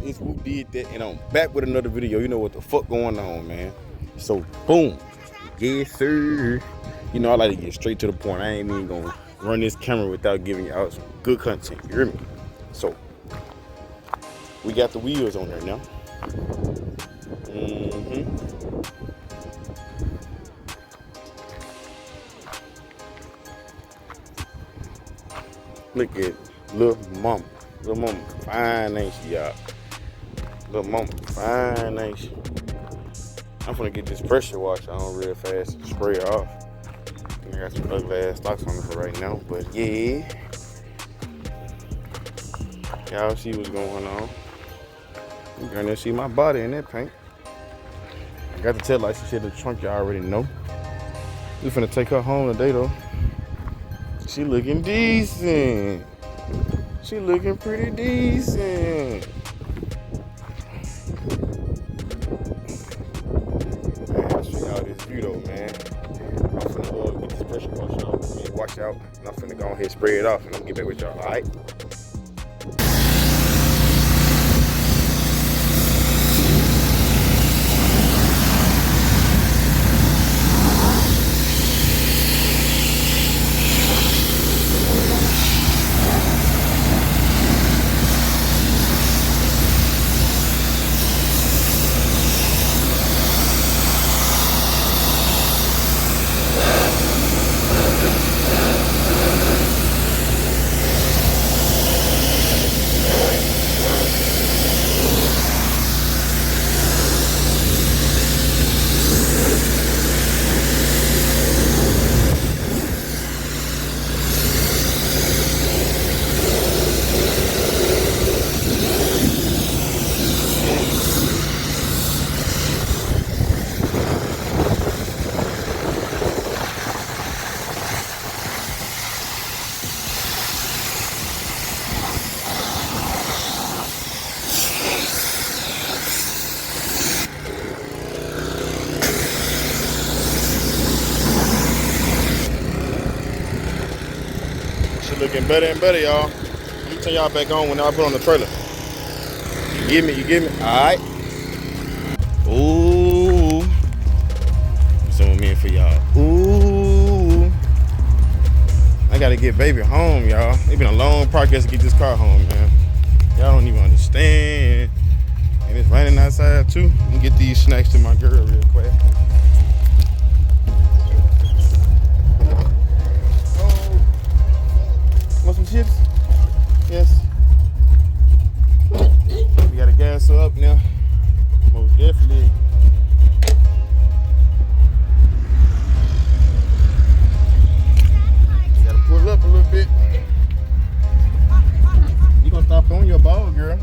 It's who did that, and I'm back with another video. You know what the fuck going on, man. So boom, yes sir. You know I like to get straight to the point. I ain't even gonna run this camera without giving y'all some good content. You hear me? So we got the wheels on there now. Look at little mama. Little mama fine, ain't she, y'all? Little mama fine, ain't she? I'm gonna get this pressure wash on real fast and spray it off. I got some ugly ass stocks on it for right now, but yeah. Y'all see what's going on. You're gonna see my body in that paint. I got the tail lights and shit in the trunk, y'all already know. We finna take her home today though. She looking decent. She looking pretty decent. Man, I'll show y'all this view though, man. I'm finna get this pressure wash out. Wash out, and I'm finna go ahead and spray it off, and I'm gonna get back with y'all, alright? Looking better and better, y'all. Let me turn y'all back on when I put on the trailer. You get me? Alright. Ooh. Zoom in for y'all. Ooh. I gotta get baby home, y'all. It's been a long progress to get this car home, man. Y'all don't even understand. And it's raining outside too. Let me get these snacks to my girl real quick. Want some chips? Yes. We gotta gas her up now. Most definitely. You gotta pull up a little bit. You gonna stop throwing your ball, girl.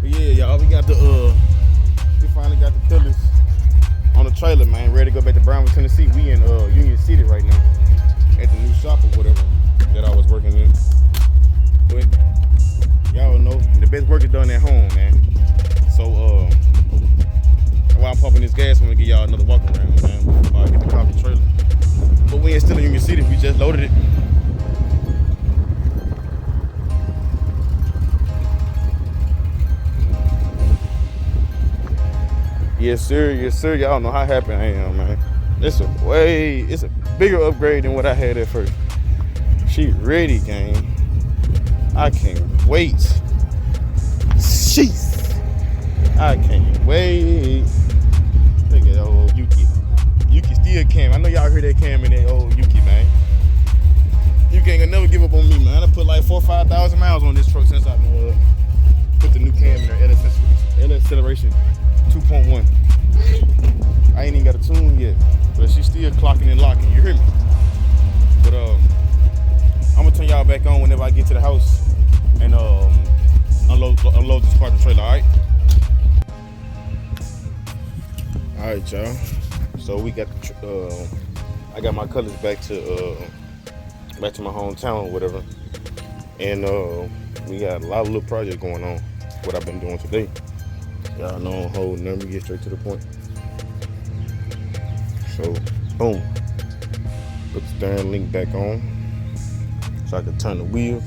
But yeah, y'all, we got the finally got the Cutlass on the trailer, man. Ready to go back to Brownwood, Tennessee. We in Union City right now at the new shop or whatever that I was working in. But y'all know the best work is done at home, man. So while I'm pumping this gas, I'm gonna give y'all another walk around, man, before I get the car off the trailer. But we ain't still in Union City. We just loaded it. Yes sir, y'all don't know how happy I am, man. It's a bigger upgrade than what I had at first. She ready, gang. I can't wait. Jeez. I can't wait. Look at that old Yuki. Yuki still cam. I know y'all heard that cam in that old Yuki, man. Yuki ain't gonna never give up on me, man. I put like 4,000 or 5,000 miles on this truck since I put the new cam in there. LS acceleration 2.1. I ain't even got a tune yet, but she's still clocking and locking. You hear me? But I'm gonna turn y'all back on whenever I get to the house and unload this car to the trailer. All right, y'all. So we got I got my Cutlass back to my hometown or whatever, and we got a lot of little projects going on. What I've been doing today. Y'all know I'm holding them. We get straight to the point. So, boom. Put the steering link back on so I can turn the wheels.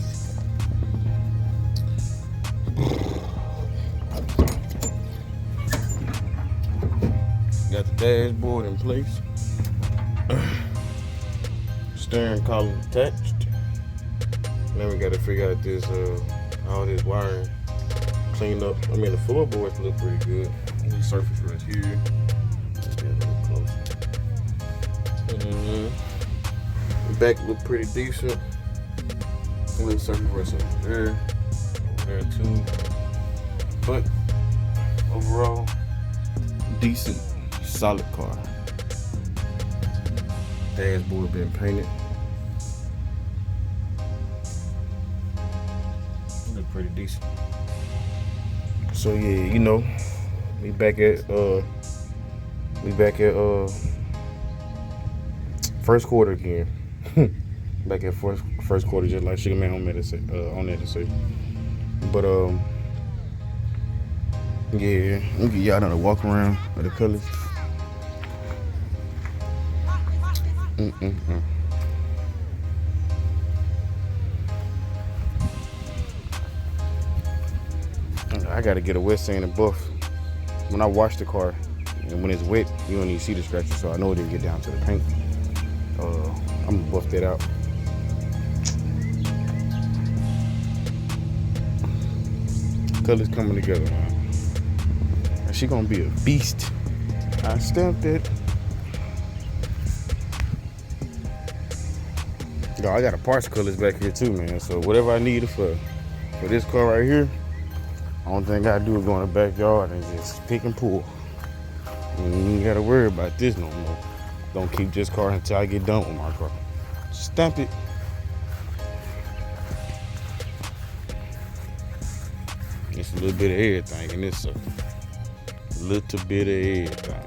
Got the dashboard in place. Steering column attached. Now we gotta figure out this all this wiring cleaned up. I mean the floorboards look pretty good. The surface right here. Let's get a little closer. The back look pretty decent. A little surface rust over there too. But overall, decent, solid car. Dashboard been painted. Look pretty decent. So yeah, you know, we back at first quarter again. Back at first quarter, just like Sugar Man on there to say. But yeah, we get y'all another walk around of the Cutlass. I gotta get a wet sand and buff. When I wash the car, and when it's wet, you don't even see the scratches, so I know it didn't get down to the paint. I'm gonna buff that out. Colors coming together, man. And she gonna be a beast. I stamped it. Yo, I got a parts Cutlass back here too, man. So whatever I need for this car right here, only thing I gotta do is go in the backyard and just pick and pull. You ain't gotta worry about this no more. Don't keep this car until I get done with my car. Stamp it. It's a little bit of everything in this sucker. A little bit of everything.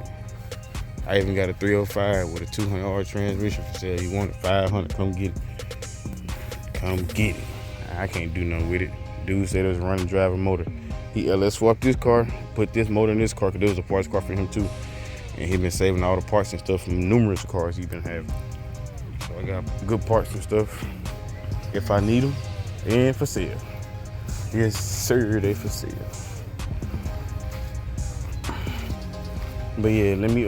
I even got a 305 with a 200R transmission for sale. You want it 500? Come get it. Come get it. I can't do nothing with it. Dude said it was a running driver motor. He let's swap this car, put this motor in this car, because there was a parts car for him too. And he been saving all the parts and stuff from numerous cars he been having. So I got good parts and stuff if I need them, and for sale. Yes, sir, they for sale. But yeah, let me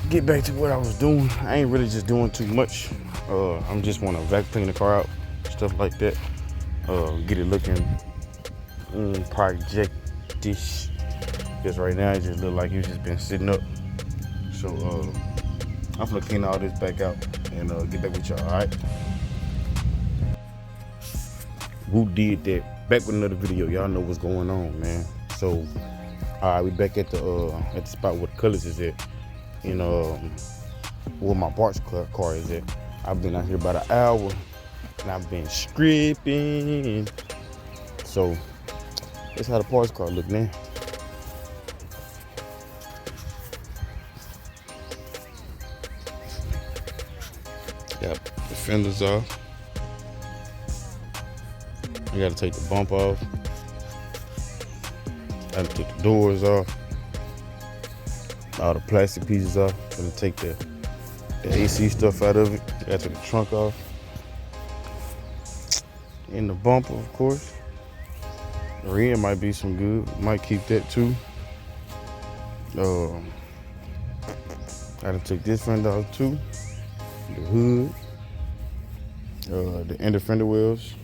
get back to what I was doing. I ain't really just doing too much. I'm just want to vacuum clean the car out, stuff like that. Get it looking project-ish. Because right now it just look like it's just been sitting up. So I'm gonna clean all this back out and get back with y'all. All right. Who did that? Back with another video. Y'all know what's going on, man. So, all right, we back at the spot where the Cutlass is at. You know, where my parts car is at. I've been out here about an hour, and I've been stripping. So, that's how the parts car look now. Got the fenders off. I gotta take the bump off. I took the doors off. All the plastic pieces off. Gonna take the AC stuff out of it. Gotta take the trunk off. And the bumper, of course. The rear might be some good. Might keep that too. Gotta take this fender off too. The hood. The end of fender wheels.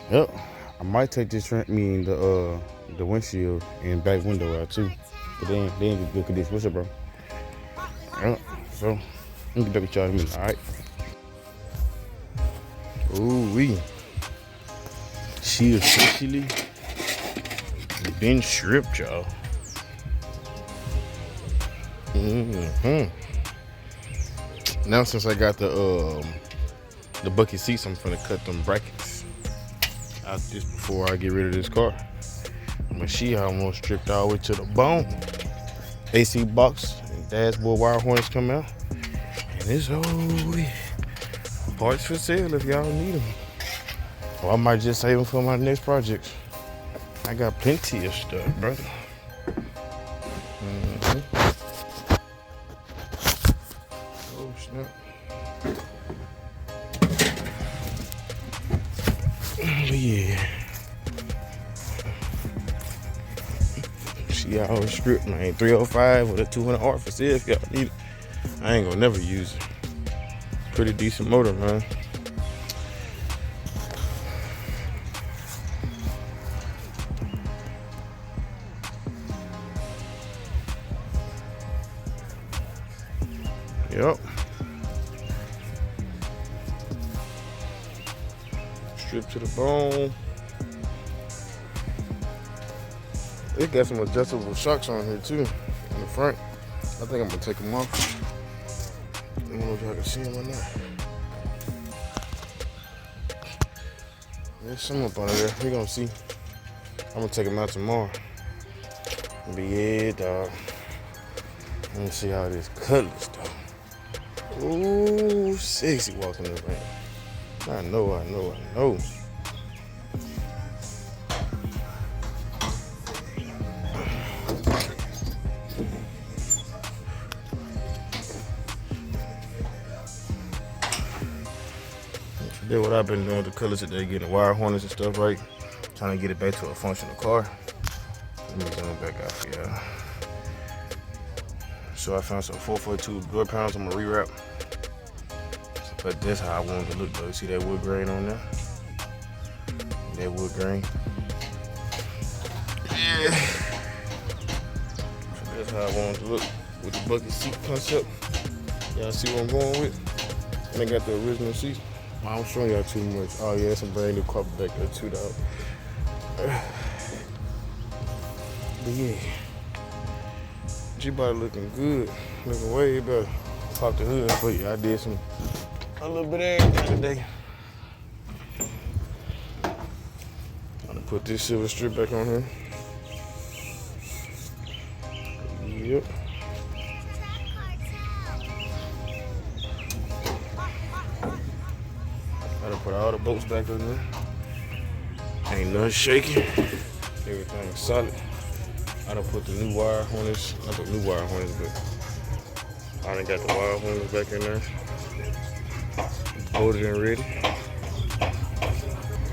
Yep, I might take this the windshield and back window out too. But they ain't in good condition. What's up, bro? Yep, so let me get back with y'all in a minute, alright? Ooh wee. She officially been stripped, y'all. Now since I got the bucket seats, I'm finna cut them brackets out this before I get rid of this car. But she almost stripped all the way to the bone. AC box and dashboard wire harness come out. And it's parts for sale if y'all need them. Or I might just save them for my next project. I got plenty of stuff, brother. snap. But yeah. See y'all strip, man. 305 with a 200 R for sale if y'all need it. I ain't gonna never use it. Pretty decent motor, man. Yep. Strip to the bone. It got some adjustable shocks on here too, in the front. I think I'm gonna take them off. I don't know if y'all can see them or not. There's some up under there. We gonna see. I'm gonna take them out tomorrow. But yeah, dog. Let me see how this Cutlass, dog. Ooh, sexy walking the ramp. I know. That's what I've been doing with the Cutlass today, getting the wire harness and stuff right. Trying to get it back to a functional car. Let me zoom back out for y'all. So I found some 442 door pounds. I'm gonna rewrap. But that's how I want it to look though. You see that wood grain on there? That wood grain. Yeah. So that's how I want it to look with the bucket seat concept. Y'all see what I'm going with? And I got the original seat. I'm showing y'all too much. Oh yeah, it's a brand new carpet back there too, dog. But yeah, G-body looking good, looking way better. Pop the hood for you. I did a little bit of everything today. I'm gonna put this silver strip back on here. Yep. I done put all the bolts back on there. Ain't nothing shaking. Everything's solid. I done put the new wire harness, not the new wire harness, but I done got the wire harness back in there. Bolted and ready.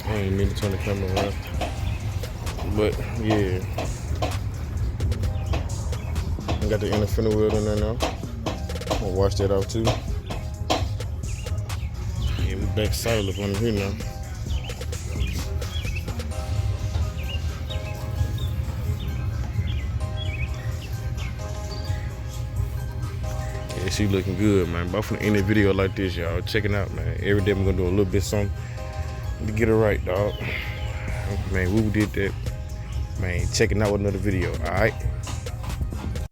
I ain't mean to turn the camera around. But yeah. I got the inner fender wheel in there now. I'm gonna wash that out too. Yeah, we back solid up under here now. Yeah, she looking good, man. But from any video like this, y'all, check it out, man. Every day I'm gonna do a little bit something to get it right, dog. Man, we did that. Man, checking out another video, all right?